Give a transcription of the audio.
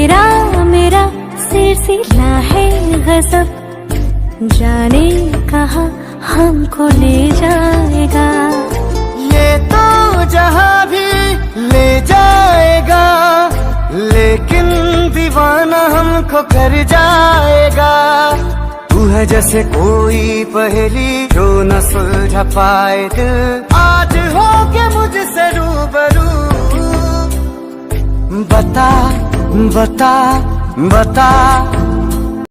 तेरा मेरा सिलसिला है गजब, जाने कहाँ हमको ले जाएगा। ये तो जहाँ भी ले जाएगा, लेकिन दीवाना हमको कर जाएगा। तू है जैसे कोई पहेली जो न सुलझा पाए दिल, आज हो के मुझसे रूबरू। बता बता बता